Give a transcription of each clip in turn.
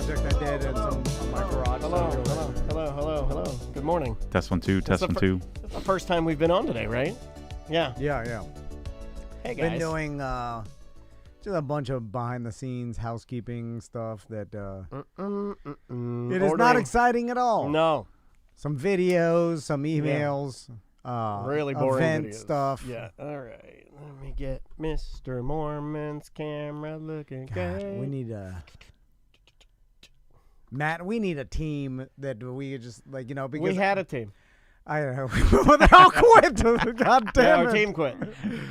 project I did in my garage. Hello. Good morning. Test 1 2. Test 1 2. It's the first time we've been on today, right? Yeah. Yeah. Hey guys. Been doing just a bunch of behind the scenes housekeeping stuff that it is not exciting at all. No. Some videos, some emails, really boring event videos. stuff. Yeah. All right. Let me get Mr. Mormon's camera looking good. We need Matt, we need a team that we just because we had a team. I don't know. Well, they all quit. God damn Our it. team quit.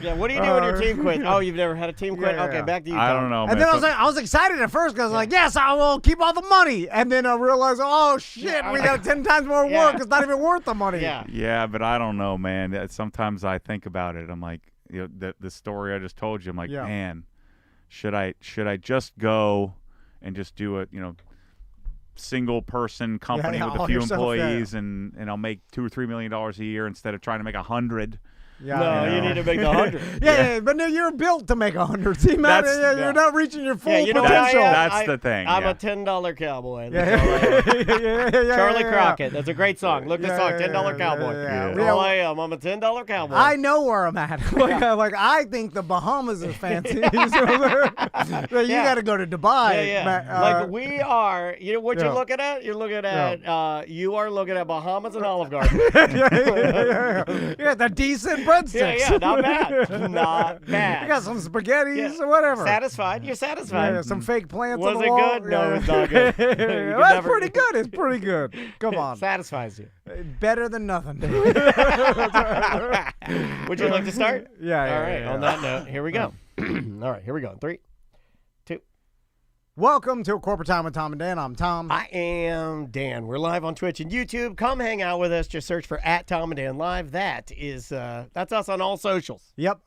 Yeah, what do you do when your team quits? Oh, you've never had a team quit? Yeah. Okay, back to you, I Tom. don't know, And man. then I was excited at first because I was like, yes, I will keep all the money. And then I realized, oh, shit, we got 10 times more work. It's not even worth the money. Yeah. Yeah, but I don't know, man. Sometimes I think about it. I'm like, the story I just told you. I'm like, man, should I just go and just do it? Single person company with a few employees, and I'll make $2 or $3 million a year instead of trying to make 100. No, you need to make the 100. Yeah, but no, you're built to make 100. See, Matt, you're not reaching your full potential. That's the thing. I'm a $10 cowboy. Yeah. Charlie Crockett. That's a great song. Look this song, $10 Cowboy. Yeah. All I am. I'm a $10 cowboy. I know where I'm at. I think the Bahamas is fancy. You got to go to Dubai. Yeah. Matt, we are. You know what you're looking at? You're looking at. You are looking at Bahamas and Olive Garden. Yeah, the decent breadsticks. Yeah, not bad. Not bad. You got some spaghettis or whatever. Satisfied? You're satisfied. Yeah, some fake plants Was on the it wall. good? No, it's not good. That's pretty good. It's pretty good. Come on. Satisfies you. Better than nothing. Would you like to start? Yeah. All right. On that note, here we go. All right, here we go. 3, 2. Welcome to Corporate Time with Tom and Dan. I'm Tom. I am Dan. We're live on Twitch and YouTube. Come hang out with us. Just search for @Tom and Dan Live. That's us on all socials. Yep.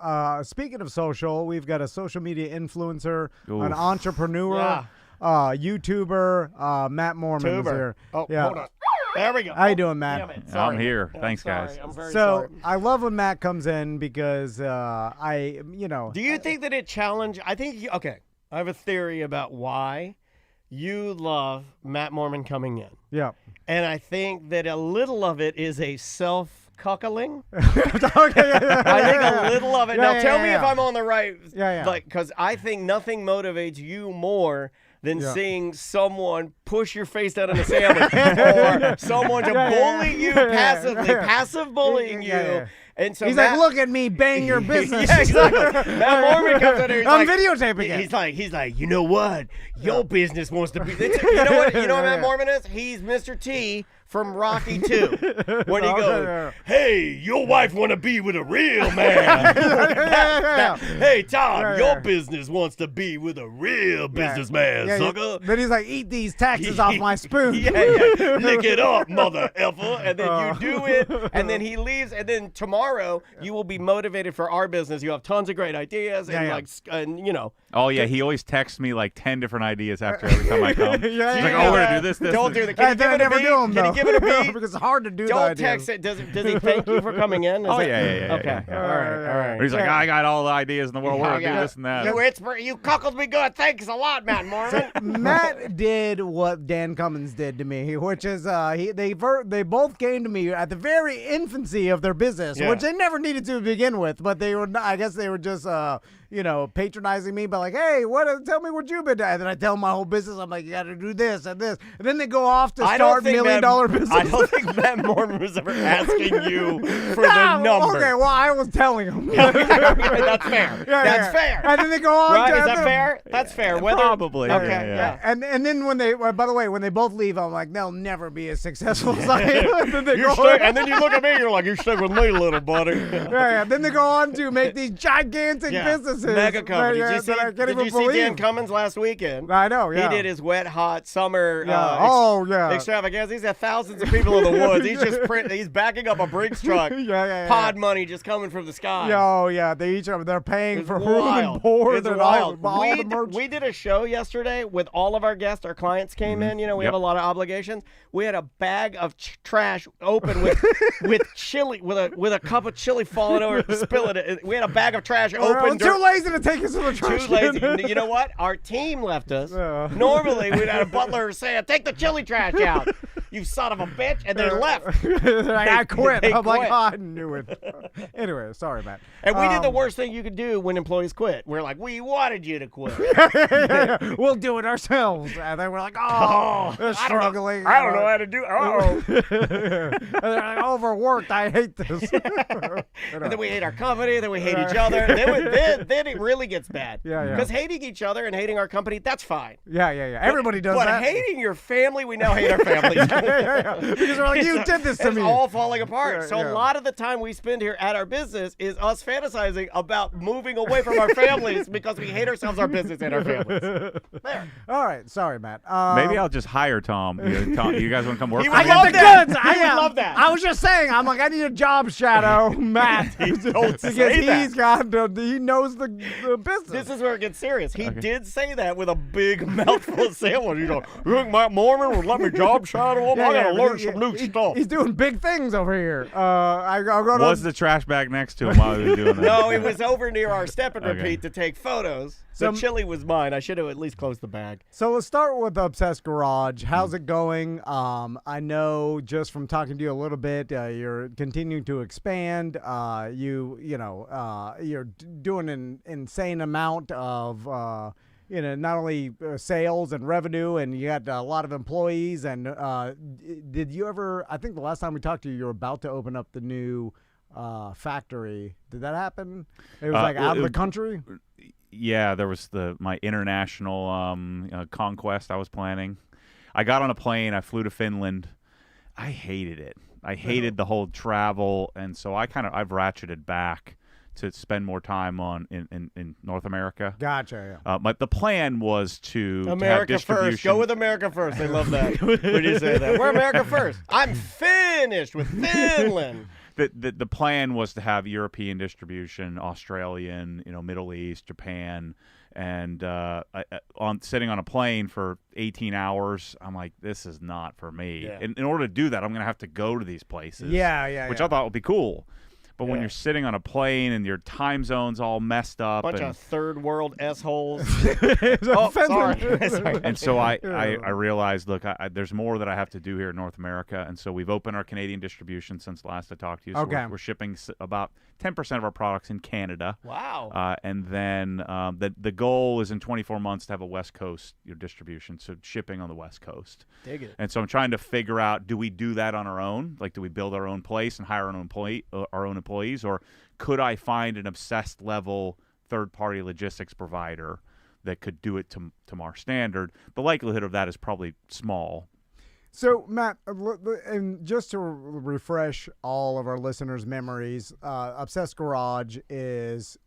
Speaking of social, we've got a social media influencer, an entrepreneur, YouTuber, Matt Mormon is here. Oh, hold on. There we go. How you doing, Matt? I'm here. Thanks, guys. I'm very sorry. I love when Matt comes in because Do you think that it challenged? Okay. I have a theory about why you love Matt Mormon coming in. Yeah. And I think that a little of it is a self-cuckling. Okay, I think a little of it. Now, tell me if I'm on the right. Yeah. Because I think nothing motivates you more than seeing someone push your face down in a sandwich or someone to bully you passively, passive bullying you. And so he's like, look at me, bang your business. Yeah, exactly. Matt Mormon comes in here. I'm videotaping it. He's like, you know what? Your business wants to be. You know what Matt Mormon is? He's Mr. T from Rocky 2. When he goes, hey, your wife want to be with a real man. Hey, Tom, your business wants to be with a real businessman, sucker. Then he's like, eat these taxes off my spoon. Yeah. Lick it up, mother effer. And then you do it, and then he leaves, and then tomorrow you will be motivated for our business. You have tons of great ideas, and Oh, yeah, he always texts me like 10 different ideas after every time I come. He's like, we're going to do this. Don't do that. Can you give it a beat? Can you give it a beat? Because it's hard to do that. Don't text it. Does he thank you for coming in? Yeah. Okay. All right. He's like, I got all the ideas in the world. We're going to do this and that. You cuckolded me good. Thanks a lot, Matt Mormon. Matt did what Dan Cummins did to me, which is they both came to me at the very infancy of their business, which they never needed to begin with, but I guess they were just patronizing me, but like, hey, tell me what you've been doing. And then I tell them my whole business. I'm like, you got to do this and this. And then they go off to start $1 million business. I don't think Matt Mormon was ever asking you for the number. Okay, well, I was telling him. That's fair. That's fair. And then they go on. Right? Is that fair? That's fair. Probably. Okay. Yeah. And then when they, by the way, when they both leave, I'm like, they'll never be as successful as I am. And then you look at me, you're like, you're stuck with me, little buddy. Then they go on to make these gigantic businesses. Mega companies. Did you see Dan Cummins last weekend? I know, He did his wet, hot summer extravaganza. He's had thousands of people in the woods. He's backing up a Brinks truck. Pod money just coming from the sky. They're paying for room and board and all the merch. We did a show yesterday with all of our guests. Our clients came in. We have a lot of obligations. We had a bag of trash open with chili, with a cup of chili falling over, spilling it. We had a bag of trash open. Too late. lazy to take us to the trash Too lazy. can. You know what? Our team left us. Normally, we'd have a butler say, take the chili trash out. You son of a bitch. And they left. They're like, I quit. They I'm like, quit. oh, I knew it. Anyway, sorry, Matt. And we did the worst thing you could do when employees quit. We're like, we wanted you to quit. We'll do it ourselves. And then we're like, oh, they're struggling. I don't know how to do it. And they're like, overworked. I hate this. And then we hate our company. Then we hate each other. Then it really gets bad. Yeah. Because hating each other and hating our company, that's fine. Yeah. Everybody does but that. But hating your family, we now hate our families. Because we're like, you did this to it's me. all falling apart. So Yeah. a lot of the time we spend here at our business is us fantasizing about moving away from our families because we hate ourselves, our business, and our families. There. All right. Sorry, Matt. Maybe I'll just hire Tom. Tom, you guys want to come work He for would me? love the that. goods. He would love that. I was just saying. I'm like, I need a job shadow, Matt. Don't say because that. he's got he knows the business. This is where it gets serious. He did say that with a big mouthful of sandwich. You know, you think Matt Mormon would let me job shadow him? I gotta learn some new stuff. He's doing big things over here. I'll go to. Was the trash bag next to him while he was doing that? No, it was over near our step and Okay. repeat to take photos. The chili was mine. I should have at least closed the bag. So let's start with Obsessed Garage. How's it going? I know just from talking to you a little bit, you're continuing to expand. You're doing an insane amount of not only sales and revenue, and you got a lot of employees. And did you ever? I think the last time we talked to you, you were about to open up the new factory. Did that happen? It was like out of the country. Yeah, there was my international conquest I was planning. I got on a plane. I flew to Finland. I hated it. I hated the whole travel, and so I've ratcheted back to spend more time in North America. Gotcha. Yeah. But the plan was to have America distribution. first. Go with America first. They love that. When you say that, we're America first. I'm finished with Finland. The plan was to have European distribution, Australian, Middle East, Japan, and sitting on a plane for 18 hours, I'm like, this is not for me. Yeah. In order to do that, I'm going to have to go to these places. Yeah. Which I thought would be cool. But when you're sitting on a plane and your time zone's all messed up, Bunch of third world s-holes. Oh, sorry. And so I realized, look, there's more that I have to do here in North America, and so we've opened our Canadian distribution since last I talked to you. So Okay. we're shipping about 10% of our products in Canada. Wow. And then the goal is in 24 months to have a West Coast distribution, so shipping on the West Coast. Dig it. And so I'm trying to figure out, do we do that on our own? Like, do we build our own place and hire our own employees, or could I find an obsessed level third-party logistics provider that could do it to our standard? The likelihood of that is probably small. So, Matt, and just to refresh all of our listeners' memories, Obsessed Garage it's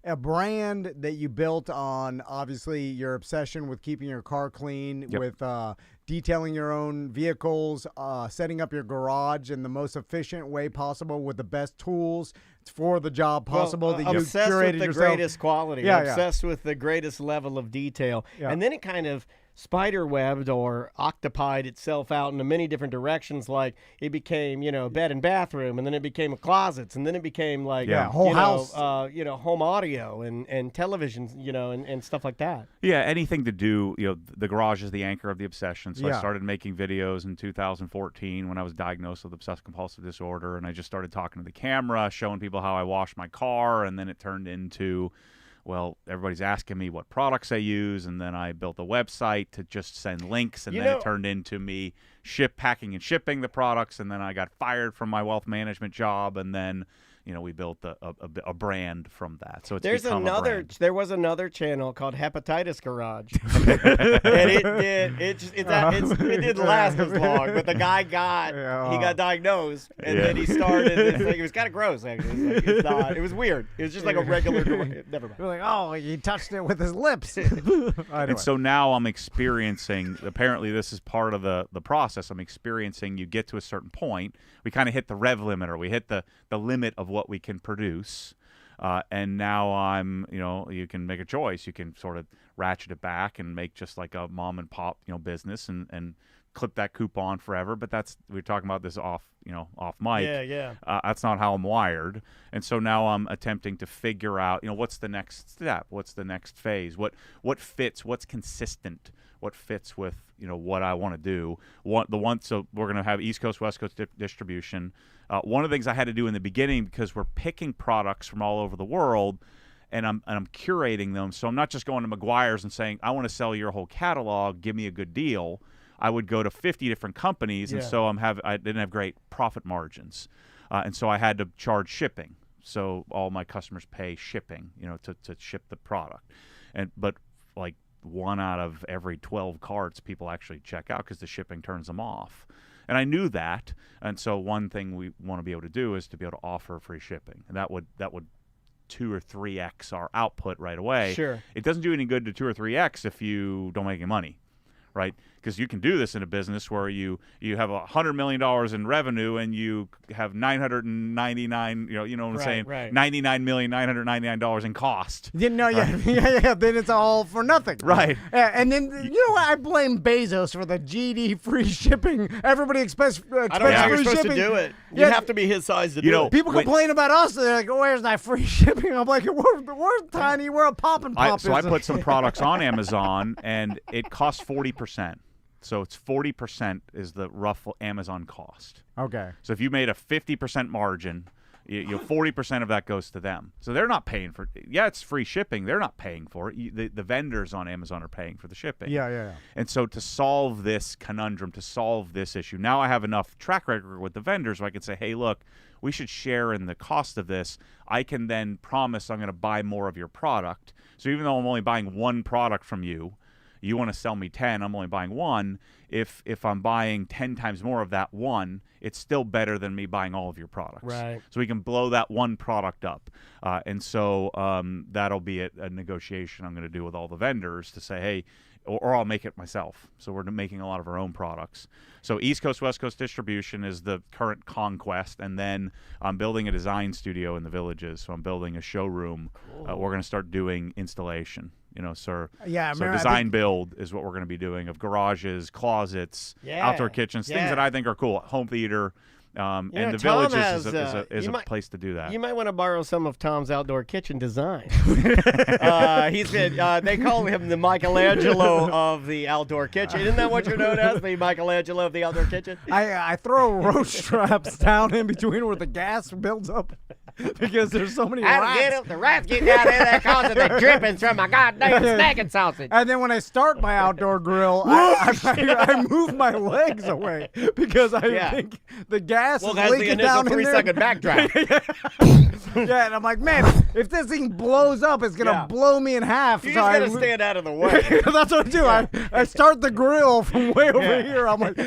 a brand that you built on, obviously, your obsession with keeping your car clean, Yep. with detailing your own vehicles, setting up your garage in the most efficient way possible with the best tools for the job possible. That you obsessed curated with the yourself. greatest quality. Yeah, obsessed with the greatest level of detail. Yeah. And then it kind of spider-webbed or octopied itself out into many different directions. Like it became, bed and bathroom, and then it became closets, and then it became like, whole house. Home audio and televisions, and stuff like that. Yeah, anything to do, the garage is the anchor of the obsession. So Yeah. I started making videos in 2014 when I was diagnosed with obsessive-compulsive disorder, and I just started talking to the camera, showing people how I wash my car, and then it turned into, well, everybody's asking me what products I use, and then I built a website to just send links, and then it turned into me packing and shipping the products, and then I got fired from my wealth management job, and then we built a brand from that. So it's become a brand. There was another channel called Hepatitis Garage, and it didn't last as long. But the guy got diagnosed, and then he started. It was kind of gross, actually. It was weird. It was just like a regular. Never mind. You're like, oh, he touched it with his lips. Anyway. And so now I'm experiencing, apparently this is part of the process, I'm experiencing you get to a certain point, we kind of hit the rev limiter, we hit the limit of what we can produce, and now I'm, you can make a choice. You can sort of ratchet it back and make just like a mom and pop, business and clip that coupon forever. But we're talking about this off mic. Yeah. That's not how I'm wired. And so now I'm attempting to figure out, what's the next step? What's the next phase? What fits? What's consistent? What fits with, what I want to do? So we're going to have East Coast, West Coast distribution. One of the things I had to do in the beginning, because we're picking products from all over the world, and I'm curating them. So I'm not just going to McGuire's and saying, I want to sell your whole catalog, give me a good deal. I would go to 50 different companies, and so I didn't have great profit margins. And so I had to charge shipping. So all my customers pay shipping, to ship the product. But like 1 out of every 12 carts people actually check out because the shipping turns them off. And I knew that. And so one thing we want to be able to do is to be able to offer free shipping. And that would 2 or 3x our output right away. Sure. It doesn't do any good to 2 or 3x if you don't make any money, right? Because you can do this in a business where you have $100 million in revenue and you have 999, what I'm saying? Right. $99,999 in cost. Then it's all for nothing. Right. And then, I blame Bezos for the GD free shipping. Everybody expects I don't know how you're free supposed shipping. to do it. You have to be his size to do it. People complain about us. They're like, where's that free shipping? I'm like, we're tiny. We're a pop and pop. So I put some products on Amazon, and it costs 40%. So it's 40% is the rough Amazon cost. Okay. So if you made a 50% margin, 40% of that goes to them. So they're not paying for it. Yeah, it's free shipping. They're not paying for it. The vendors on Amazon are paying for the shipping. Yeah. And so to solve this conundrum, to solve this issue, now I have enough track record with the vendors where I can say, hey, look, we should share in the cost of this. I can then promise I'm going to buy more of your product. So even though I'm only buying one product from you, you want to sell me 10, I'm only buying 1. If I'm buying 10 times more of that 1, it's still better than me buying all of your products. Right. So we can blow that one product up. And so that'll be a negotiation I'm going to do with all the vendors to say, hey, or I'll make it myself. So we're making a lot of our own products. So East Coast, West Coast distribution is the current conquest. And then I'm building a design studio in the Villages. So I'm building a showroom. Cool. We're going to start doing installation. So design build is what we're going to be doing of garages, closets, outdoor kitchens, things that I think are cool. Home theater, and the Villages is a place to do that. You might want to borrow some of Tom's outdoor kitchen design. They call him the Michelangelo of the outdoor kitchen. Isn't that what you're known as, the Michelangelo of the outdoor kitchen? I throw roach traps down in between where the gas builds up because there's so many rats. The rats get down there. They're causing the drippings from my goddamn snacking sausage. And then when I start my outdoor grill, I move my legs away because I think the gas is leaking down in there. Well, that's the initial 3-second backdraft. Yeah, and I'm like, man, if this thing blows up, it's going to blow me in half. You just got to stand out of the way. That's what I do. I start the grill from way over here. I'm like,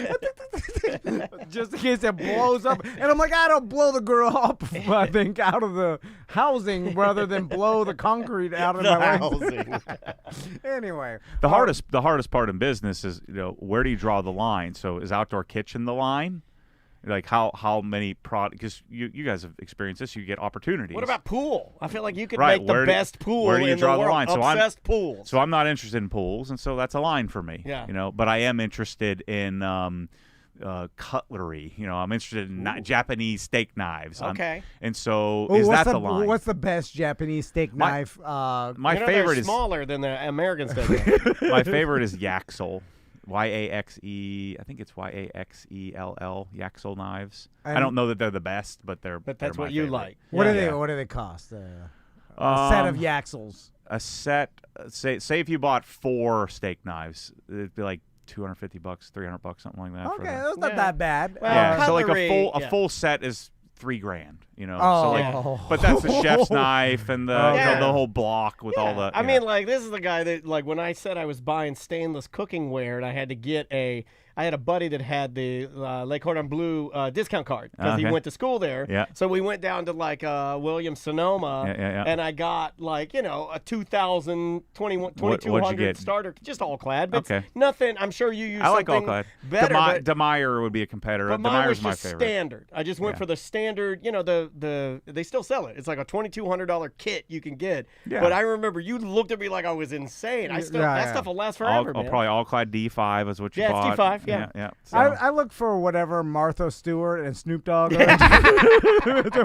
just in case it blows up. And I'm like, I don't blow the grill up, I think, out of the housing rather than blow the concrete out of my housing. Anyway. The hardest part in business is, where do you draw the line? So is outdoor kitchen the line? Like how many products? Because you guys have experienced this. You get opportunities. What about pool? I feel like you could make the best pool where do you in draw the world. The line? Obsessed pools. So I'm not interested in pools, and so that's a line for me. Yeah. But I am interested in cutlery. I'm interested in Japanese steak knives. Okay. And so is that the line? What's the best Japanese steak knife? My favorite is smaller than the American steak. My favorite is Yaxel. Y-A-X-E, I think it's Y-A-X-E-L-L, Yaxel knives. I don't know that they're the best, but that's what you favorite. like. What do they cost? A set of Yaxels. A set, say if you bought 4 steak knives, it'd be like $250, $300, something like that. Okay, that's not that bad. Well, so like a full set is $3,000, but that's the chef's knife and the whole block with all the. I mean, like, this is the guy that, like, when I said I was buying stainless cooking ware and I had to get I had a buddy that had the Le Cordon Bleu discount card because he went to school there. Yeah. So we went down to like Williams-Sonoma, and I got like a 2200 starter, just all clad, but nothing. I'm sure you use something all clad. Better. DeMeyer would be a competitor. But mine was my just favorite. Standard. I just went for the standard. The they still sell it. It's like a $2,200 kit you can get. Yeah. But I remember you looked at me like I was insane. That stuff will last forever, man. Probably all-clad D5 is what you bought. It's D5, yeah. So. I look for whatever Martha Stewart and Snoop Dogg are.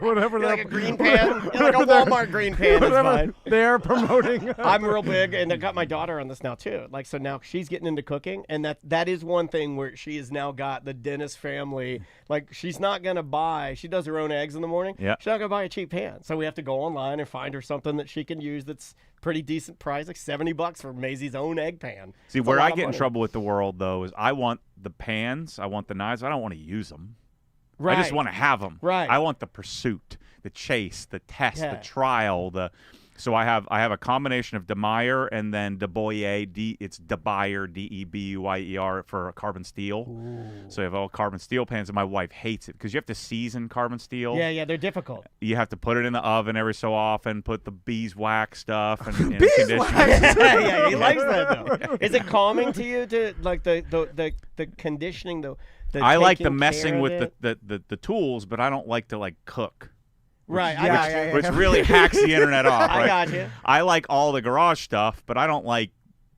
Whatever. Like a green pan. Like a Walmart green pan is fine. They're promoting. I'm real big, and I got my daughter on this now too. Like, so now she's getting into cooking, and that is one thing where she has now got the Dennis family. Like, she's not gonna buy. She does her own eggs in the morning. Yeah. She's not gonna buy a cheap pan. So we have to go online and find her something that she can use that's pretty decent price, like $70 for Maisie's own egg pan. See, where I get in trouble with the world though is I want the pans, I want the knives, I don't want to use them. Right. I just want to have them. Right. I want the pursuit, the chase, the test, the trial, So I have a combination of DeMeyer and then DeBoyer. It's DeBuyer, DeBuyer for carbon steel. Ooh. So you have all carbon steel pans, and my wife hates it because you have to season carbon steel. Yeah, they're difficult. You have to put it in the oven every so often, put the beeswax stuff and Beeswax? Yeah, he likes that though. Is it calming to you to like the conditioning though? I like the messing with the tools, but I don't like to like cook. Right, Which really hacks the internet off. Right? I got you. I like all the garage stuff, but I don't like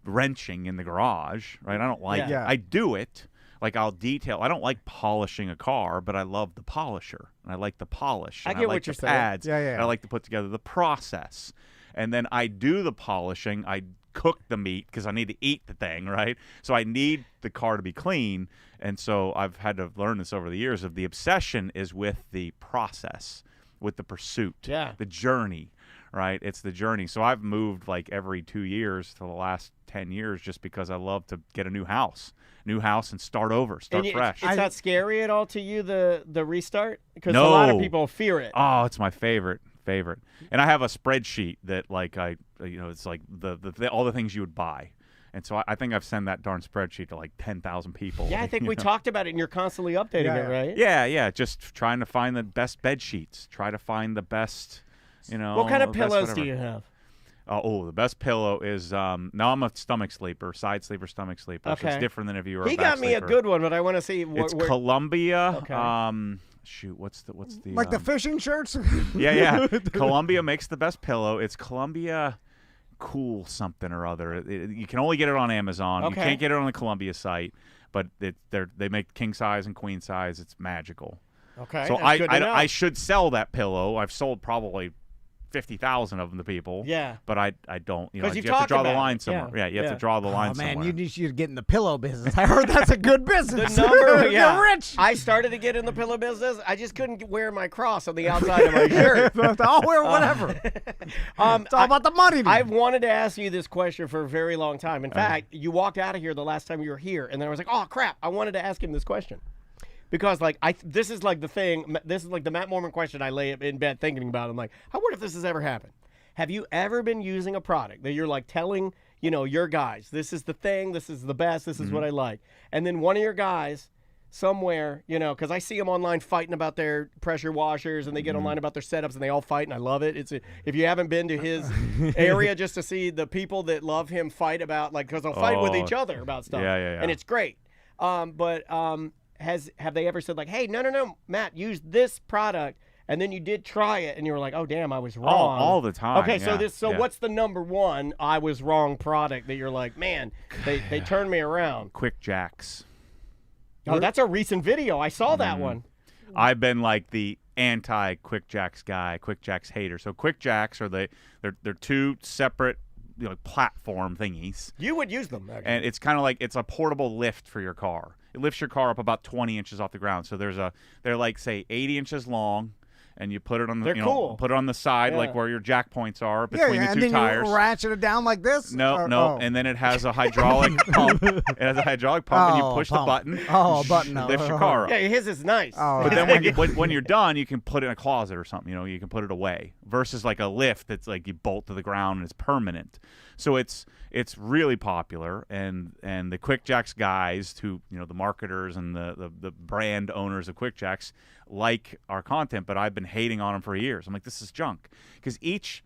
wrenching in the garage. Right? I don't like. Yeah. I do it. Like I'll detail. I don't like polishing a car, but I love the polisher and I like the polish. I and get like what you're the saying. pads. Yeah. And I like to put together the process, and then I do the polishing. I cook the meat because I need to eat the thing, right? So I need the car to be clean, and so I've had to learn this over the years. Of the obsession is with the process, with the pursuit, the journey, right? It's the journey. So I've moved like every 2 years to the last 10 years just because I love to get a new house and start over, start fresh. It's not scary at all to you, the restart? Because a lot of people fear it. Oh, it's my favorite. And I have a spreadsheet that like it's like the all the things you would buy. And so I think I've sent that darn spreadsheet to like 10,000 people. Yeah, I think we talked about it, and you're constantly updating it, right? Yeah. Just trying to find the best bed sheets. Try to find the best, What kind of pillows do you have? The best pillow is now I'm a stomach sleeper, side sleeper, stomach sleeper. Okay. So it's different than if you were a He back got me a sleeper. good one, but I want to see. It's Columbia. Okay. Shoot, what's the Like the fishing shirts? Yeah. Columbia makes the best pillow. It's Columbia Cool something or other. You can only get it on Amazon. Okay. You can't get it on the Columbia site, but they make king size and queen size. It's magical. Okay. So that's good to know. I should sell that pillow. I've sold probably 50,000 of them to people. Yeah. But I don't. You 'Cause have you've to draw talked the about line it. somewhere. Yeah. You have to draw the line somewhere. Oh man, you should get in the pillow business. I heard that's a good business. The number, You're rich. I started to get in the pillow business. I just couldn't wear my cross on the outside of my shirt. I'll wear whatever. It's all about the money. I've wanted to ask you this question for a very long time. In fact, you walked out of here the last time you were here, and then I was like, oh crap, I wanted to ask him this question. Because this is like the thing. This is like the Matt Mormon question I lay in bed thinking about. I'm like, I wonder if this has ever happened. Have you ever been using a product that you're like telling, your guys, this is the thing, this is the best, this is what I like, and then one of your guys somewhere, because I see them online fighting about their pressure washers, and they get online about their setups, and they all fight, and I love it. If you haven't been to his area just to see the people that love him fight about, because they'll fight with each other about stuff, and it's great. Have they ever said like, hey, no, Matt, use this product? And then you did try it, and you were like, "Oh, damn, I was wrong." All the time. Okay, yeah, so what's the number one I was wrong product that you're like, man, they turned me around? Quick Jacks. Oh, that's a recent video. I saw that one. I've been like the anti Quick Jacks guy, Quick Jacks hater. So Quick Jacks are they're two separate platform thingies. You would use them, actually. And it's kind of like it's a portable lift for your car. It lifts your car up about 20 inches off the ground. So they're like say 80 inches long. And you put it on the put it on the side like where your jack points are between the two and then tires. You ratchet it down like this? No. And then it has a hydraulic pump. It has a hydraulic pump, and you push the button. Oh, button. Lifts your car up. Yeah, his is nice. Oh, but then when you're done, you can put it in a closet or something. You can put it away. Versus like a lift that's like you bolt to the ground and it's permanent. So it's really popular, and the Quick Jacks guys, who the marketers and the brand owners of Quick Jacks, like our content, but I've been hating on them for years. I'm like, this is junk, because each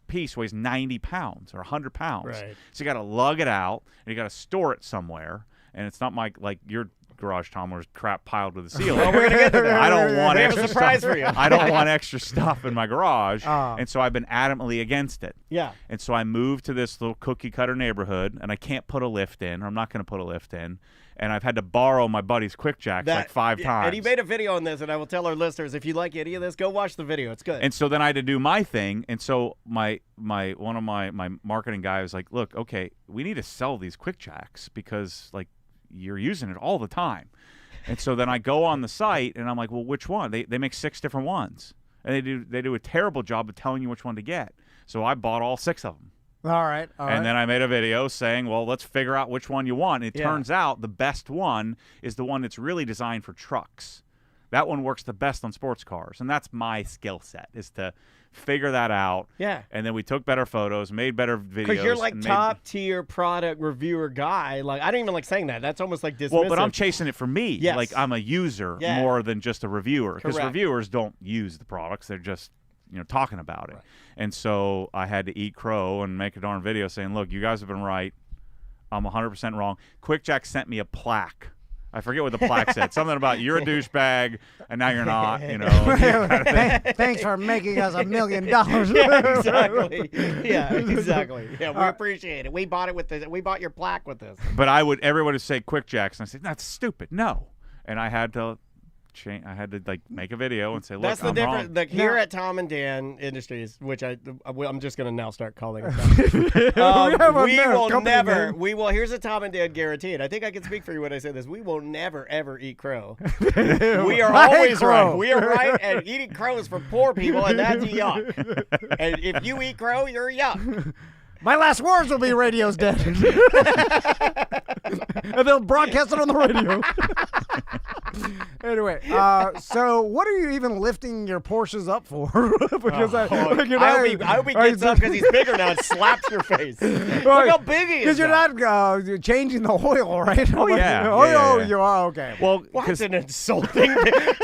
piece weighs 90 pounds or 100 pounds. Right. So you got to lug it out, and you got to store it somewhere. And it's not like you're garage, Tom, where there's crap piled to the ceiling. Well, we're gonna get to that. I don't want We have extra a surprise stuff. for you. I don't want extra stuff in my garage, and so I've been adamantly against it. Yeah. And so I moved to this little cookie cutter neighborhood, and I can't put a lift in, or I'm not going to put a lift in, and I've had to borrow my buddy's quick jacks like 5 times. And he made a video on this, and I will tell our listeners, if you like any of this, go watch the video. It's good. And so then I had to do my thing, and so one of my marketing guy was like, "Look, okay, we need to sell these quick jacks because like you're using it all the time." And so then I go on the site, and I'm like, "Well, which one?" They make 6 different ones, and they do a terrible job of telling you which one to get. So I bought all 6 of them. All right. And then I made a video saying, well, let's figure out which one you want. And it turns out the best one is the one that's really designed for trucks. That one works the best on sports cars. And that's my skill set, is to figure that out. Yeah. And then we took better photos, made better videos. Because you're like top-tier product reviewer guy. Like, I don't even like saying that. That's almost like dismissive. Well, but I'm chasing it for me. Yes. Like, I'm a user more than just a reviewer. Because Correct. reviewers don't use the products. They're just talking about it. Right. And so I had to eat crow and make a darn video saying, look, you guys have been right. I'm 100% wrong. QuickJack sent me a plaque. I forget what the plaque said. Something about you're a douchebag and now you're not, Thanks for making us $1 million. Yeah, exactly. Yeah, exactly. Yeah, we appreciate it. We bought it with this. We bought your plaque with this. But everyone would say QuickJacks, and I said, that's stupid. No. And I had to like make a video and say, look, that's the I'm difference. wrong. Like here at Tom and Dan Industries, which I'm just gonna now start calling it. We will. Here's a Tom and Dan guarantee, and I think I can speak for you when I say this. We will never ever eat crow. We are always right. We are right, and eating crow is for poor people, and that's yuck. And if you eat crow, you're yuck. My last words will be radio's dead. And they'll broadcast it on the radio. Anyway, so what are you even lifting your Porsches up for? Because I hope he gets up because he's bigger now and slaps your face. Look how big he is. Because you're not changing the oil, right? Oh, yeah. Oh, you are? Okay. Well, what's an insulting?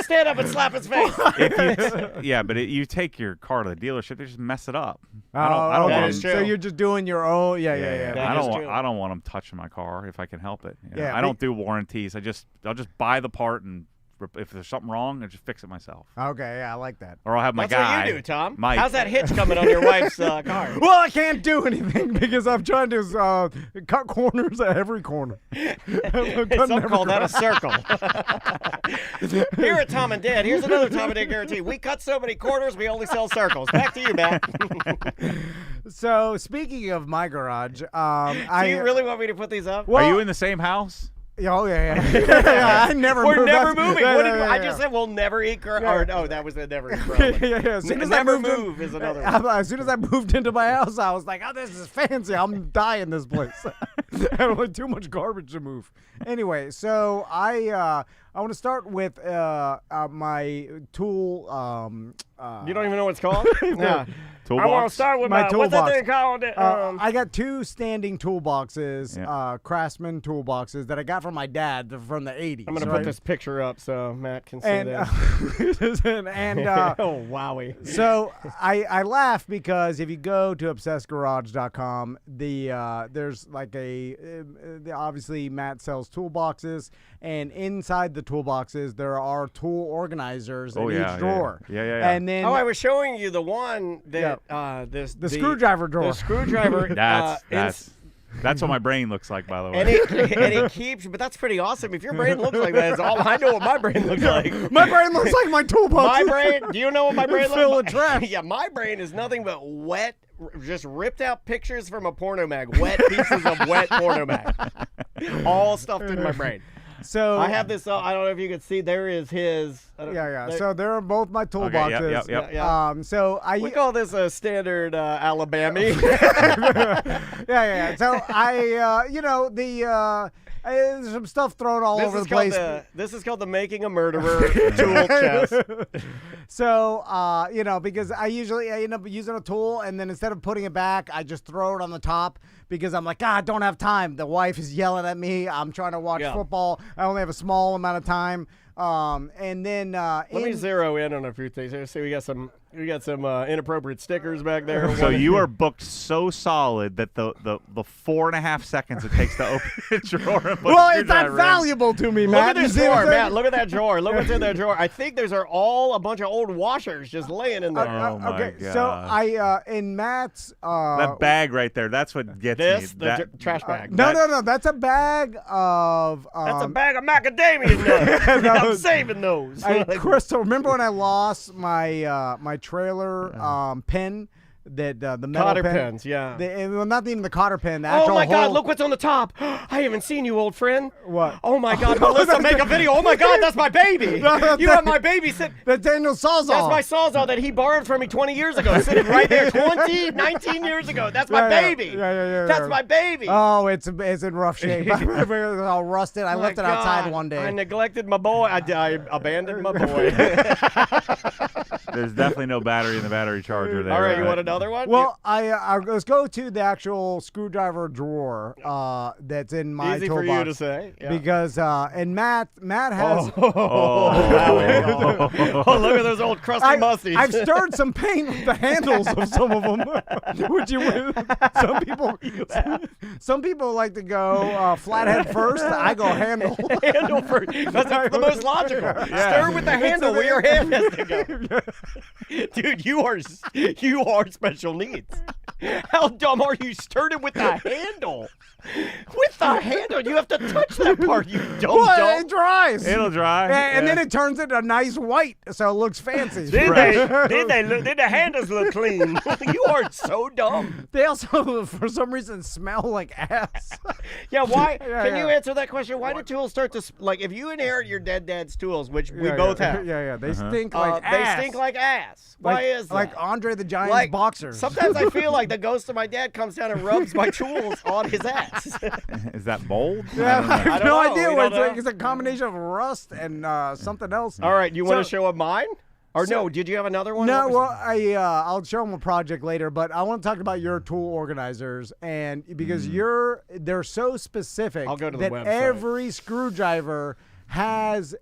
Stand up and slap his face. But you take your car to the dealership, they just mess it up. I don't want them. So you're just doing your own. Yeah. I don't want them touching my car if I can help it. I don't do warranties. I'll just buy the part, and if there's something wrong, I'll just fix it myself. Okay, yeah, I like that. Or I'll have my guy. That's what you do, Tom. Mike. How's that hitch coming on your wife's car? Well, I can't do anything because I'm trying to cut corners at every corner. Some call that a circle. Here at Tom and Dan, here's another Tom and Dan guarantee. We cut so many corners, we only sell circles. Back to you, Matt. So, speaking of my garage, do you really want me to put these up? Are you in the same house? Oh, yeah. I never We're moved. never moving. I just said we'll never eat crow. Yeah. Or no, that was a never eat crow. As soon as never I moved move is another one. As soon as I moved into my house, I was like, oh, this is fancy. I'm dying this place. I have like too much garbage to move. Anyway, so I want to start with my tool. You don't even know what it's called? Yeah. Toolbox? I want to start with my what's toolbox. that thing called? I got 2 standing toolboxes, Craftsman toolboxes that I got from my dad from the 80s. I'm going to put this picture up so Matt can see this. Oh, wowie. So I laugh because if you go to obsessgarage.com, there's like obviously Matt sells toolboxes, and inside the toolboxes there are tool organizers in each drawer. Yeah. And then I was showing you the one that the screwdriver drawer. The screwdriver. That's what my brain looks like, by the way. And it keeps, but that's pretty awesome. If your brain looks like that, it's all I know what my brain looks like. My brain looks like my toolbox. My brain, do you know what my brain looks like? Fill with trash. Yeah, my brain is nothing but wet, just ripped out pictures from a porno mag. Wet pieces of wet porno mag. All stuffed in my brain. So I have this. I don't know if you can see. There is his. So there are both my toolboxes. Okay, yep. So we call this a standard Alabama. Yeah. So there's some stuff thrown all over the place. This is called the Making a Murderer tool chest. So because I end up using a tool, and then instead of putting it back, I just throw it on the top because I'm like, I don't have time. The wife is yelling at me. I'm trying to watch football. I only have a small amount of time. And then let me zero in on a few things. Let's see, we got some inappropriate stickers back there. So you are booked so solid that the 4.5 seconds it takes to open the drawer and put well, a it's not screwdriver in. valuable to me, Matt. Look at this drawer, Matt. Look at that drawer. Look what's in that drawer. I think those are all a bunch of old washers just laying in there. Oh my okay, God. so I in Matt's that bag right there, that's what gets me. Trash bag. No, that's a bag of That's a bag of macadamia nuts. I'm saving those. Crystal, remember when I lost my my trailer pen? That the metal Cotter pen? pens, yeah. Well, not even the cotter pen. The actual Oh my God! whole- Look what's on the top. I haven't seen you, old friend. What? Oh my God, Melissa, make a video. Oh my God, that's my baby. You have my baby sitting. That's Daniel Sawzall. That's my Sawzall that he borrowed from me 20 years ago. Sitting right there, 19 years ago. That's my baby. Yeah. That's my baby. Oh, it's in rough shape. It's all rusted. I left it outside one day. I neglected my boy. I abandoned my boy. There's definitely no battery in the battery charger there. All right, you want another one? Well, let's go to the actual screwdriver drawer that's in my Easy toolbox. for you to say. Yeah. Because and Matt has. Oh, look at those old crusty musties. I've stirred some paint with the handles of some of them. Some people like to go flathead first. I go handle. Handle first. That's the most logical. Yeah. Stir with the handle where your hand has to go. Dude, you are special needs. How dumb are you? Stirred it with the handle. With the handle, you have to touch that part. You dumb. Well, it dries. It'll dry. And then it turns into a nice white, so it looks fancy. Did the handles look clean? You are so dumb. They also, for some reason, smell like ass. Yeah, why? Can you answer that question? Why do tools start to like? If you inherit your dead dad's tools, which we both have, they stink like ass. They stink like ass. Why is that? Like Andre the Giant's boxers. Sometimes I feel like the ghost of my dad comes down and rubs my tools on his ass. Is that mold? Yeah, I have no idea. What It's a combination of rust and something else. All right, you want to show up mine? Or no, did you have another one? No, well, I'll show them a project later, but I want to talk about your tool organizers, and because they're so specific I'll go to the that website. every screwdriver has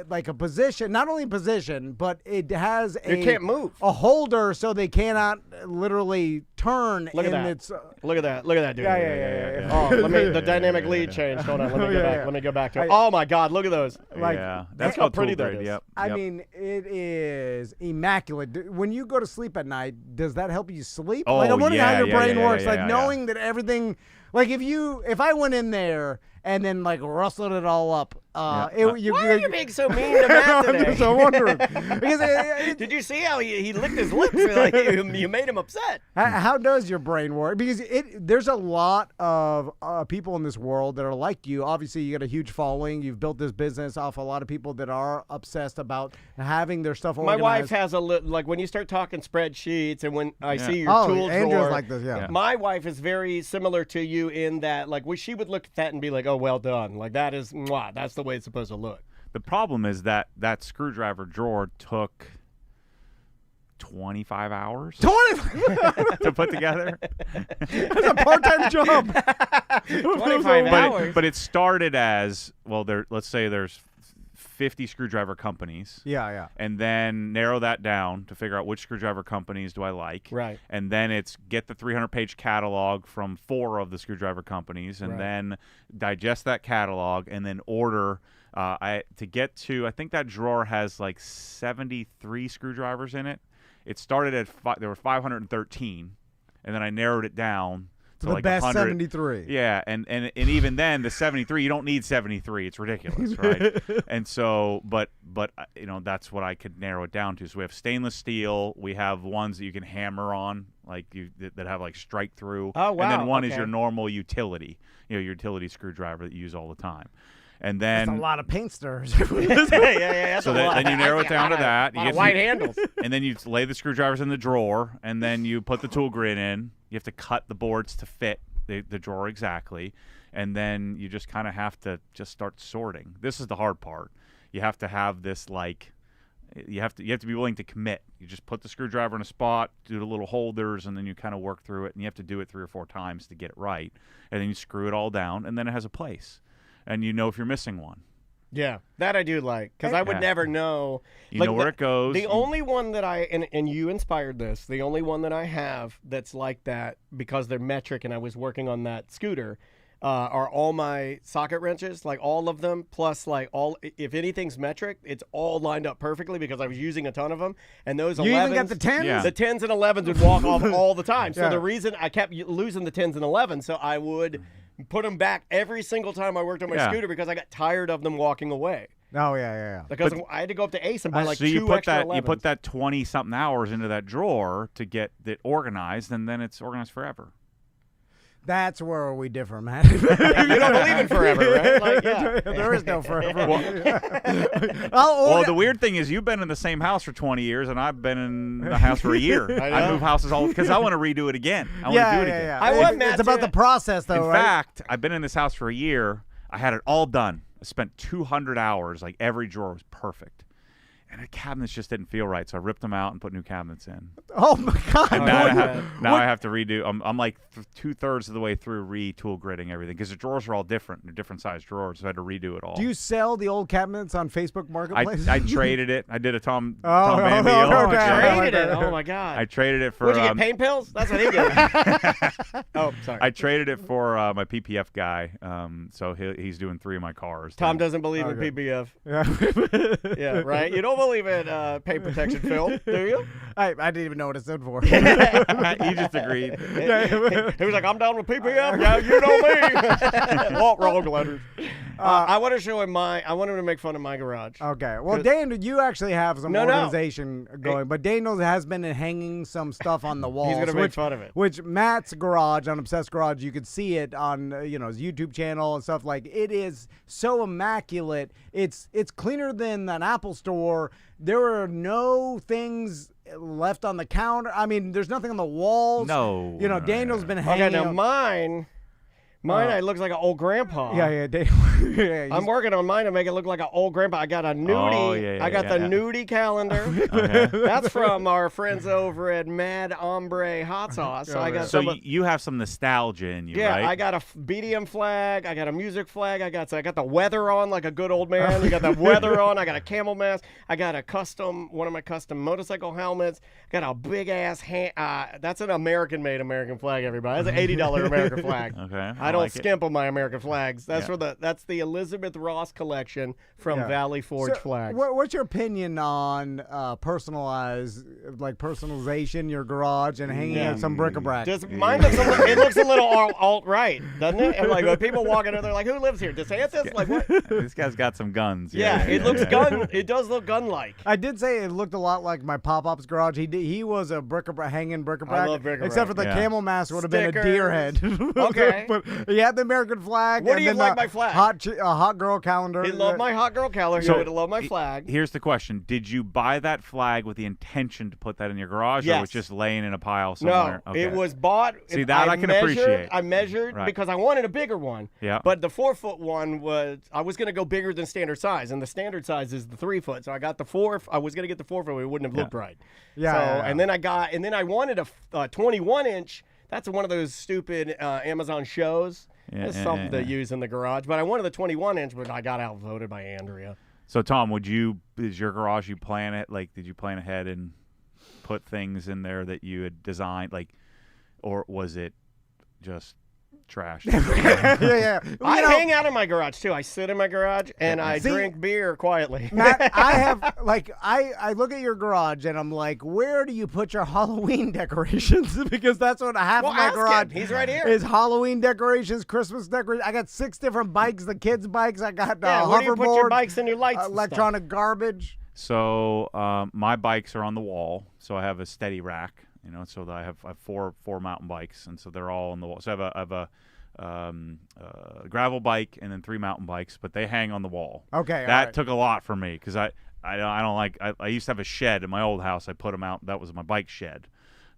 like a position, not only a position, but it has It can't move. a holder so they cannot literally turn. Look at that. Its, Look at that. Look at that, dude. Yeah. Oh, the dynamic lead changed. Hold on, let me go back. Let me go back to it. Oh my God, look at those. Like, yeah, that's how how pretty that grade, is. Yep. I mean, it is immaculate. When you go to sleep at night, does that help you sleep? Oh, like, I'm wondering how your brain works. yeah, knowing that everything, like if I went in there and then like rustled it all up, Why are you being so mean to Matt today? I'm just wondering. Because Did you see how he licked his lips? Like you made him upset. how does your brain work? Because there's a lot of people in this world that are like you. Obviously, you got a huge following. You've built this business off a lot of people that are obsessed about having their stuff organized. My wife has like when you start talking spreadsheets and when I see your tool Andrew's drawer. like this, yeah. My wife is very similar to you in that like she would look at that and be like, oh, well done. Like that is, that's the way it's supposed to look. The problem is that screwdriver drawer took 25 hours 25 to put together. That's a part-time job. 25 hours. But it started as, well, let's say there's 50 screwdriver companies. Yeah. And then narrow that down to figure out which screwdriver companies do I like. Right. And then it's get the 300-page catalog from 4 of the screwdriver companies, and then digest that catalog, and then order. To get to, I think that drawer has like 73 screwdrivers in it. It started at there were 513, and then I narrowed it down to the like best 100. 73. Yeah, and even then, the 73, you don't need 73. It's ridiculous, right? And so, but that's what I could narrow it down to. So we have stainless steel. We have ones that you can hammer on, like that have like strike through. Oh, wow. And then one is your normal utility, your utility screwdriver that you use all the time. And then That's a lot of paint stirrers. yeah. So then you narrow it down to that. You get white handles. And then you lay the screwdrivers in the drawer, and then you put the tool grid in. You have to cut the boards to fit the drawer exactly, and then you just kind of have to just start sorting. This is the hard part. You have to have this you have to be willing to commit. You just put the screwdriver in a spot, do the little holders, and then you kind of work through it, and you have to do it 3 or 4 times to get it right. And then you screw it all down, and then it has a place. And you know if you're missing one. Yeah, that I do like, because I would never know. You know where it goes. The only one that and you inspired this, the only one that I have that's like that, because they're metric and I was working on that scooter, are all my socket wrenches, like all of them, plus like if anything's metric, it's all lined up perfectly because I was using a ton of them. And those 11s. You even got the 10s? Yeah. The 10s and 11s would walk off all the time. So the reason I kept losing the 10s and 11s, so I would put them back every single time I worked on my scooter because I got tired of them walking away. Oh, yeah. Because I had to go up to Ace and buy like so two extra 11s. You put that 20-something hours into that drawer to get it organized, and then it's organized forever. That's where we differ, man. You don't believe in forever, right? Like, There is no forever. Well, the weird thing is you've been in the same house for 20 years, and I've been in the house for a year. I move houses all because I want to redo it again. I want to do it again. Yeah. I want Matt It's about the process, though, In right? fact, I've been in this house for a year. I had it all done. I spent 200 hours. Like, every drawer was perfect. And the cabinets just didn't feel right, so I ripped them out and put new cabinets in. Oh, my God. And now I have to redo. I'm like 2/3 of the way through retool gridding everything because the drawers are all different. They're different sized drawers, so I had to redo it all. Do you sell the old cabinets on Facebook Marketplace? I traded it. I did a Tom Oh, Van okay. deal. Traded it. Oh my God. I traded it for. Would you get pain pills? That's what he did. Oh, sorry. I traded it for my PPF guy. So he's doing 3 of my cars. Tom doesn't believe in PPF. Yeah, right. You don't believe in paint protection film, do you? I didn't even know what it stood for. He just agreed. He was like, "I'm down with PPF." Yeah, you know me. Well, wrong letters. I want to show him I want him to make fun of my garage. Okay. Well, Dan, you actually have some organization going, but Daniel has been hanging some stuff on the walls. He's gonna make fun of it. Which Matt's garage on Obsessed Garage, you could see it on his YouTube channel and stuff. Like, it is so immaculate. It's cleaner than an Apple store. There are no things left on the counter. I mean, there's nothing on the walls. No. Daniel's been hanging. Okay, now mine, it looks like an old grandpa. Yeah, Daniel. I'm working on mine to make it look like an old grandpa. I got a nudie. I got the nudie calendar. Okay. That's from our friends over at Mad Ombre Hot Sauce. So I got you have some nostalgia in you, right? I got a BDM flag. I got a music flag. I got the weather on like a good old man. You got the weather on. I got a camel mask. I got one of my custom motorcycle helmets. I got a big ass that's an American-made American flag, everybody. That's an $80 American flag. Okay. I don't skimp on my American flags. That's that's the Elizabeth Ross collection from Valley Forge Flags. What's your opinion on personalization your garage and hanging some bric-a-brac? Mine looks a little alt-right, doesn't it? And like when people walk in, they're like, "Who lives here? DeSantis?" Like what? This guy's got some guns. It looks gun. It does look gun-like. I did say it looked a lot like my Pop-Up's garage. He was a hanging bric-a-brac. I love bric-a-brac. Except for the camel mask would have been a deer head. Okay. But he had the American flag. What do you like my flag? Hot girl calendar. He loved my hot girl calendar. He would love my flag. Here's the question: did you buy that flag with the intention to put that in your garage, or was it just laying in a pile somewhere? No, it was bought. See, that I can appreciate. I measured because I wanted a bigger one. Yeah. But the 4-foot one I was going to go bigger than standard size, and the standard size is the 3-foot. So I got the 4. I was going to get the 4-foot. It wouldn't have looked right. Yeah. And then I wanted a 21-inch. That's one of those stupid Amazon shows. It's something to use in the garage. But I wanted the 21-inch, but I got outvoted by Andrea. So, Tom, is your garage, you plan it? Like, did you plan ahead and put things in there that you had designed? Like, or was it just trash? Yeah. I hang out in my garage, too. I sit in my garage, and I drink beer quietly. Matt, I look at your garage, and I'm like, where do you put your Halloween decorations? Because that's what half of my garage He's right here. is Halloween decorations, Christmas decorations. I got 6 different bikes, the kids' bikes. I got hoverboard. Where do you put your bikes and your lights electronic garbage. So my bikes are on the wall, so I have a steady rack. So that I have 4 mountain bikes, and so they're all on the wall. So I have a gravel bike and then 3 mountain bikes, but they hang on the wall. Okay, that took a lot for me because I don't like. I used to have a shed in my old house. I put them out. That was my bike shed.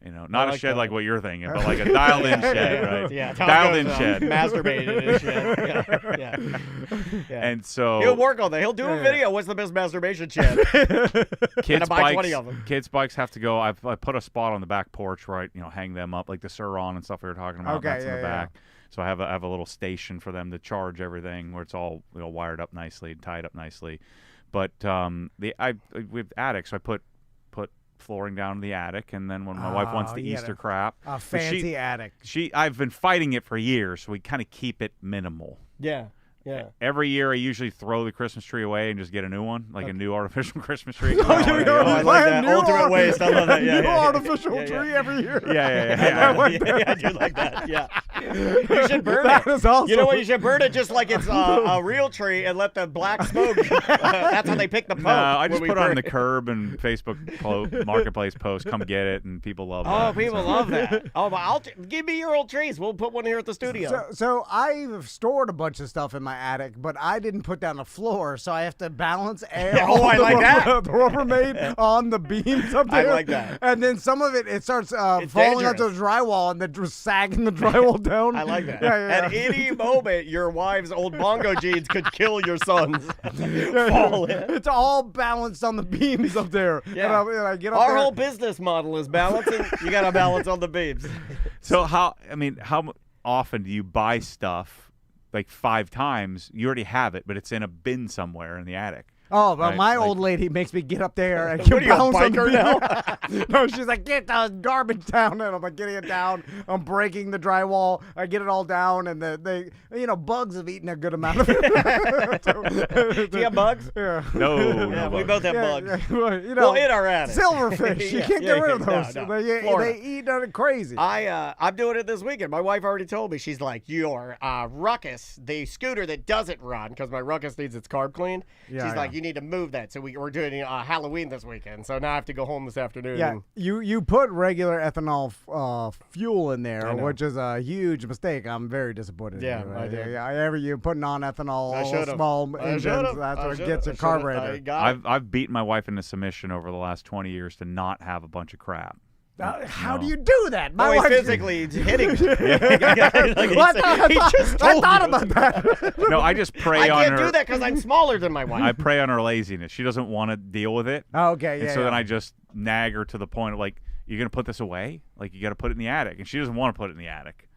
You know, not like a shed that. like what you're thinking, but like a dialed-in shed, right? Yeah, dialed-in shed. Masturbated in his shed. Yeah. And so he'll work on that. He'll do a video. What's the best masturbation shed? kids' buy bikes, 20 of them. Kids' bikes have to go. I put a spot on the back porch where I hang them up, like the Sur-Ron and stuff we were talking about. Okay, That's in the back. So I have a little station for them to charge everything, where it's all wired up nicely, tied up nicely. But with attics, so I put flooring down in the attic, and then when my wife wants the Easter crap, a fancy attic. I've been fighting it for years, so we kind of keep it minimal. Yeah. Every year, I usually throw the Christmas tree away and just get a new one, like a new artificial Christmas tree. I like that. Ultimate waste. I love that. Yeah, new artificial tree every year. Yeah. I do like that. Yeah. You should burn it. Is awesome. You know what? You should burn it just like it's a real tree and let the black smoke. That's how they pick the Pope. No, I just put it on the curb and Facebook Marketplace post. Come get it, and people love that. Oh, people love that. Oh, but give me your old trees. We'll put one here at the studio. So I've stored a bunch of stuff in my attic, but I didn't put down a floor, so I have to balance air. I like that. The Rubbermaid on the beams up there. I like that. And then some of it starts falling onto the drywall and then just sagging the drywall down. I like that. Yeah. At any moment, your wife's old bongo jeans could kill your sons. Fall in. It's all balanced on the beams up there. Yeah. And I get up Our there. whole business model is balancing. You got to balance on the beams. So how often do you buy stuff? Like 5 times, you already have it, but it's in a bin somewhere in the attic. Oh, but right? my old lady makes me get up there and What are you, a bounce on the biker beam. No, she's like, get the garbage down, and I'm like getting it down. I'm breaking the drywall. I get it all down, and bugs have eaten a good amount of it. Do you have bugs? Yeah. No, Yeah, we bugs. both have bugs. Yeah, well, Well, in our attic. Silverfish. You can't get rid of those. No. They eat crazy. I'm doing it this weekend. My wife already told me. She's like, your Ruckus, the scooter that doesn't run, because my Ruckus needs its carb cleaned. She's like, you need to move that. So we're doing Halloween this weekend. So now I have to go home this afternoon. Yeah, and you put regular ethanol fuel in there, which is a huge mistake. I'm very disappointed. Yeah, in you. I do. You're putting on ethanol, I should've. small I engines. should've. That's I what should've. gets your I should've. carburetor. I got it. I've beaten my wife into submission over the last 20 years to not have a bunch of crap. How do you do that? My wife physically hitting. I thought about that. No, I just prey I on can't her. do that because I'm smaller than my wife. I prey on her laziness. She doesn't want to deal with it. Oh, okay, And so then I just nag her to the point of like, you're going to put this away? Like, you got to put it in the attic. And she doesn't want to put it in the attic.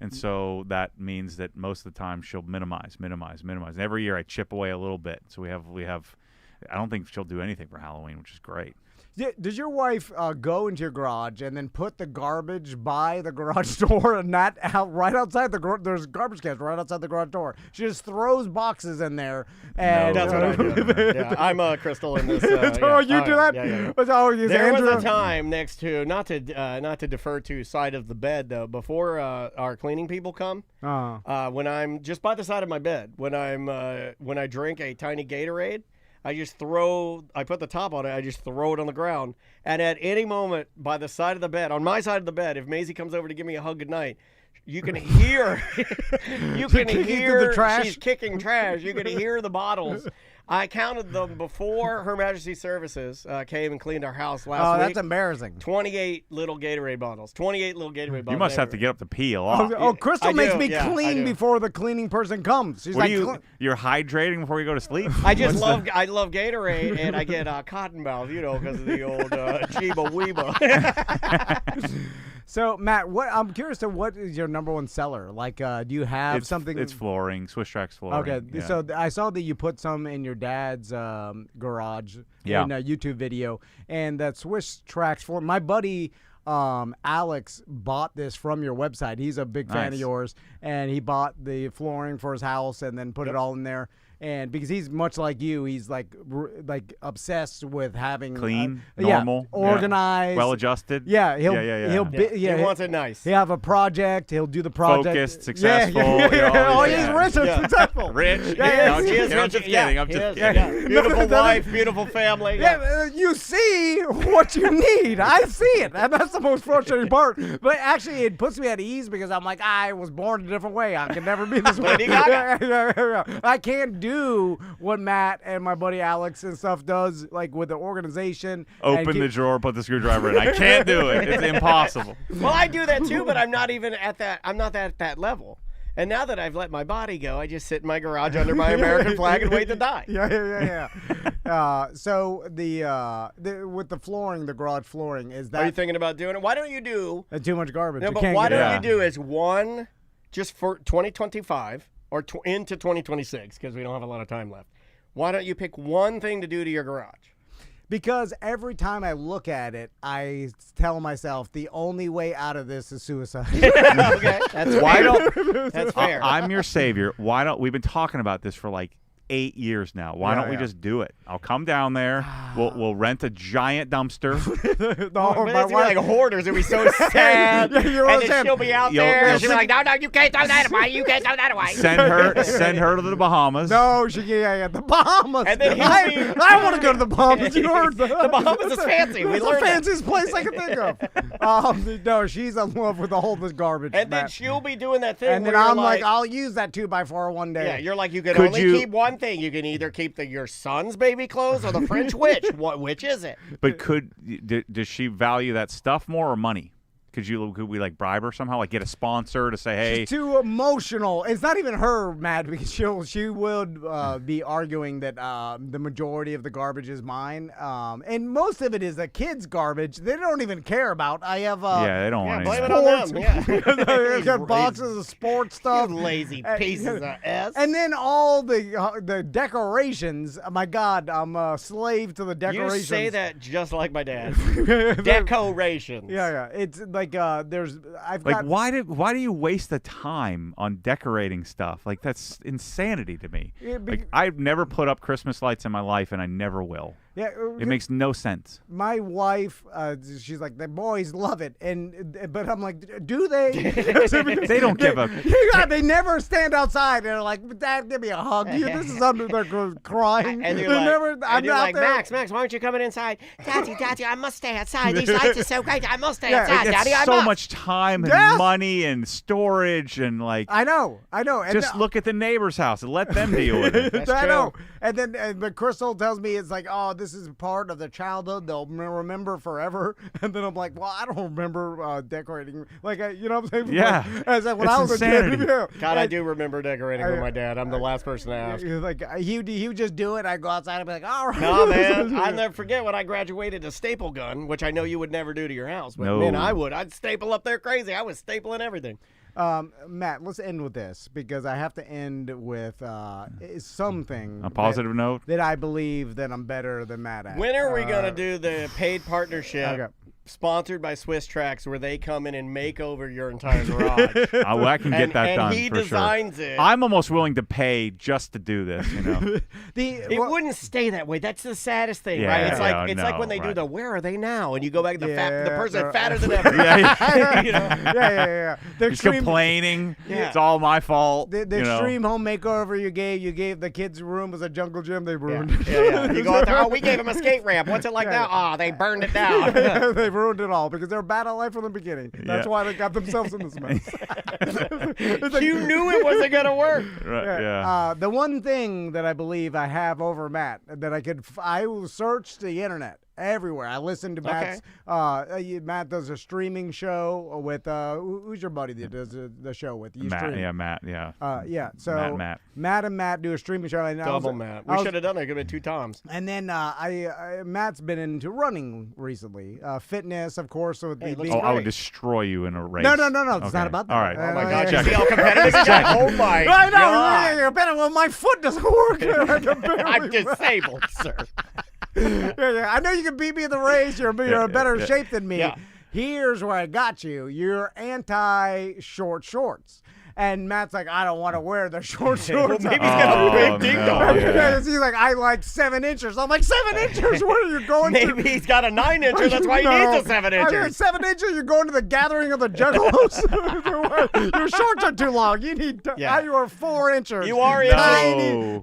And so that means that most of the time she'll minimize. And every year I chip away a little bit. So we have I don't think she'll do anything for Halloween, which is great. Yeah, does your wife go into your garage and then put the garbage by the garage door and not out right outside the garage? There's garbage cans right outside the garage door. She just throws boxes in there. And That's what I do. Yeah, I'm Crystal in this. Oh, you do that? Yeah. Oh, There was a time next to not to defer to side of the bed though. Before our cleaning people come, when I'm just by the side of my bed, when I drink a tiny Gatorade. I put the top on it, I just throw it on the ground. And at any moment, by the side of the bed, on my side of the bed, if Maisie comes over to give me a hug goodnight, you can hear, the trash? She's kicking trash. You can hear the bottles. I counted them before Her Majesty's Services came and cleaned our house last week. Oh, that's embarrassing. 28 little Gatorade bottles. 28 little Gatorade bottles. You must have to get up to pee a lot. Crystal makes me clean before the cleaning person comes. She's You're hydrating before you go to sleep? I love Gatorade, and I get cottonmouth, because of the old Chiba Weeba. So, Matt, I'm curious to what is your number one seller? Like, do you have something? It's flooring, Swiss Trax flooring. Okay, yeah. So I saw that you put some in your dad's garage in a YouTube video, and that Swiss Trax flooring. My buddy Alex bought this from your website. He's a big fan of yours, and he bought the flooring for his house and then put it all in there. And because he's much like you, he's like obsessed with having clean, normal, organized, well-adjusted. Yeah, He wants it nice. He'll have a project. He'll do the project. Focused, successful. He's rich and successful. Rich. She is rich. I'm just kidding. Beautiful wife, beautiful family. Yeah, you see what you need. I see it, and that's the most frustrating part. But actually, it puts me at ease because I'm like, I was born a different way. I can never be this way. I can't do do what Matt and my buddy Alex and stuff does, like with the organization. Open the drawer, put the screwdriver in. I can't do it. It's impossible. Well, I do that too, but I'm not even at that. I'm not at that level. And now that I've let my body go, I just sit in my garage under my American flag and wait to die. Yeah. So with the flooring, the garage flooring, is that? Are you thinking about doing it? Why don't you do? Too much garbage. No, but why don't you do is one just for 2025 or into 2026 because we don't have a lot of time left. Why don't you pick one thing to do to your garage? Because every time I look at it, I tell myself the only way out of this is suicide. Okay, that's fair. That's fair. I'm your savior. Why don't we've been talking about this for like 8 years now? Why don't we just do it? I'll come down there. We'll rent a giant dumpster. My wife, like hoarders. It'll be so sad. And then she'll be out there. And she'll be like, no, you can't throw that away. You can't throw that away. Send her to the Bahamas. No, the Bahamas. And then I want to go to the Bahamas. You heard the Bahamas is fancy. It's the fanciest place I can think of. No, she's in love with all this garbage. And then she'll be doing that thing. And then I'm like, I'll use that 2x4 one day. Yeah, you're like, you can only keep one thing. You can either keep your son's baby clothes or the French witch. Which is it? But does she value that stuff more or money? Could we like bribe her somehow? Like get a sponsor to say, hey. She's too emotional. It's not even her, Matt, because she would be arguing that the majority of the garbage is mine. And most of it is the kids' garbage. They don't even care about. I have they don't want blame it on them. Yeah. They've got boxes of sports stuff. You lazy pieces of S. And then all the decorations. My God, I'm a slave to the decorations. You say that just like my dad. Decorations. Yeah. It's like why do you waste the time on decorating stuff? Like that's insanity to me. Like I've never put up Christmas lights in my life, and I never will. Yeah, it makes no sense. My wife, she's like, the boys love it, but I'm like, do they? They don't give a. They never stand outside and they're like, Dad, give me a hug. This is under they're crying. And you're like, Max, why aren't you coming inside? Daddy, I must stay outside. These lights are so great. I must stay outside, Daddy. So much time and money and storage and like. I know. Just look at the neighbor's house and let them deal with it. That's I true. know. And then, but Crystal tells me it's like, oh, this is part of the childhood they'll remember forever. And then I'm like, well, I don't remember decorating. Like, you know what I'm saying? Yeah. Like, when I was insanity. a kid. God, I do remember decorating with my dad. I'm the last person to ask. Like, he would just do it. I'd go outside and be like, all right. No, man. I'll never forget when I graduated to staple gun, which I know you would never do to your house. But, man, I would. I'd staple up there crazy. I was stapling everything. Matt, let's end with this because I have to end with something. A positive note? That I believe that I'm better than Matt at. When are we going to do the paid partnership? Okay. Sponsored by Swiss Tracks, where they come in and make over your entire garage. Well, I can get that done. And he for designs sure. it. I'm almost willing to pay just to do this. You know, it wouldn't stay that way. That's the saddest thing, Yeah, right? It's like when they do the "Where are they now?" and you go back to the person fatter than ever. Yeah. He's complaining. Yeah. It's all my fault. The extreme home makeover you gave the kids' room was a jungle gym. They ruined it. Yeah. You go out there. Oh, we gave them a skate ramp. What's it like now? Oh, they burned it down. They ruined it all because they're bad at life from the beginning. That's why they got themselves in this mess. You knew it wasn't gonna work. Right, yeah. The one thing that I believe I have over Matt that I will search the internet everywhere. I listen to Matt's. Matt does a streaming show with who's your buddy that does the show with you? Matt. So Matt and Matt do a streaming show. And Matt. We should have done it. It could have been 2 times. And then Matt's been into running recently. Fitness, of course. So I would destroy you in a race. No. It's not about that. All right. Oh my God! You see how competitive he got? Oh my I know. God! Well, my foot doesn't work. I'm disabled, sir. Yeah. I know you can beat me in the race. You're in better shape than me. Yeah. Here's where I got you. You're anti-short shorts. And Matt's like, I don't want to wear the short shorts. Well, maybe he's got a big ding dong. He's like, I like 7 inches. I'm like, 7 inches? What are you going to? Maybe he's got a 9 incher. That's why he needs a 7 incher. 7 inches? You're going to the gathering of the juggalos? Your shorts are too long. You need. You are 4 inches. You are No.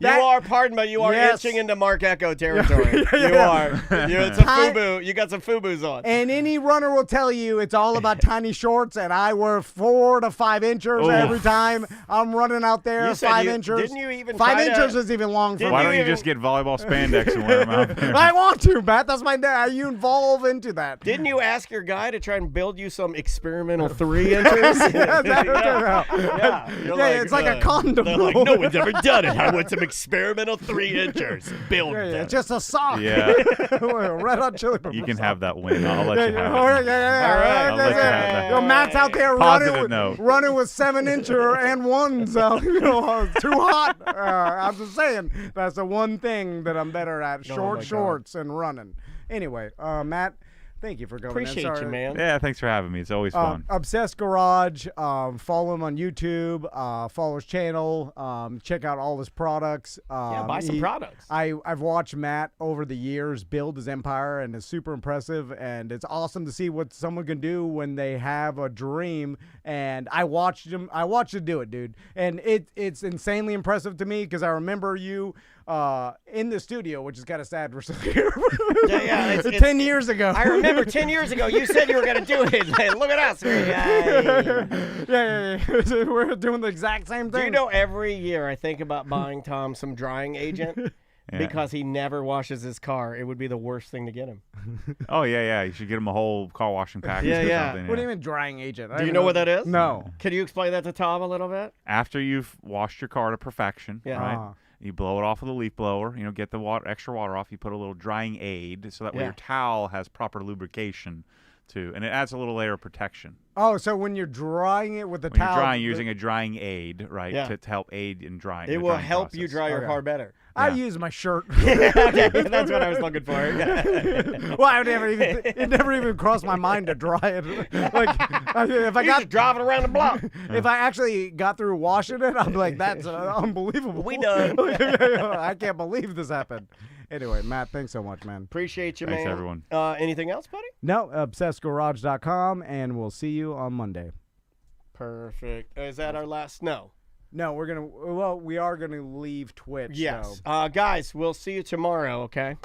You are inching into Mark Echo territory. You are. It's a FUBU. You got some FUBUs on. And any runner will tell you it's all about tiny shorts, and I wear 4 to 5 inches every every time I'm running out there. You said 5 you- inches. didn't you even 5 try to- inches is even long for Didn't Why me. don't you even- just get volleyball spandex and wear them out there? I want to, Matt. That's my dad. You evolve into that. Didn't you ask your guy to try and build you some experimental 3 inches? Yeah, Yeah, you're yeah, it's like a condom. They're like, no one's ever done it. I want some experimental 3 inches. Build Yeah, them. just a sock. Yeah. Red Hot Chili Peppers. You can have that win. I'll let you have All right, it. yeah. All right. I'll let you have that. You know, Matt's out there Positive note. running with 7-incher and ones. Too hot. I'm just saying that's the one thing that I'm better at: my short God. shorts and running. Anyway, Matt, thank you for coming. Appreciate in. you, Sorry. man. Yeah, thanks for having me. It's always fun. Obsessed Garage. Follow him on YouTube. Follow his channel. Check out all his products. Yeah, buy some products. I've watched Matt over the years build his empire, and it's super impressive. And it's awesome to see what someone can do when they have a dream. And I watched him do it, dude. And it's insanely impressive to me because I remember you in the studio, which is kind of sad. We're still here. Yeah, it's 10 years ago. I remember 10 years ago you said you were going to do it. Look at us. Yeah. We're doing the exact same thing. Do you know every year I think about buying Tom some drying agent Yeah. because he never washes his car. It would be the worst thing to get him. Oh, yeah. You should get him a whole car washing package Yeah, or yeah. something. What do you mean drying agent? Do you know what that is? No. Can you explain that to Tom a little bit? After you've washed your car to perfection, Yeah. right? You blow it off with a leaf blower. Get the extra water off. You put a little drying aid so that way Yeah. your towel has proper lubrication too, and it adds a little layer of protection. Oh, so when you're drying it with the When towel, you're drying, using a drying aid, right, Yeah. to help aid in drying. It the will drying help you process. dry your Okay. car better. I Yeah. use my shirt. Okay, that's what I was looking for. Well, it never even crossed my mind to dry it. Like, if I You got just driving around the block. if I actually got through washing it, I'm like, that's unbelievable. We done. I can't believe this happened. Anyway, Matt, thanks so much, man. Appreciate you, Thanks, man. everyone. Anything else, buddy? No, obsessedgarage.com, and we'll see you on Monday. Perfect. Is that our last? No. No, we are gonna leave Twitch. Yes. So. Guys, we'll see you tomorrow, okay?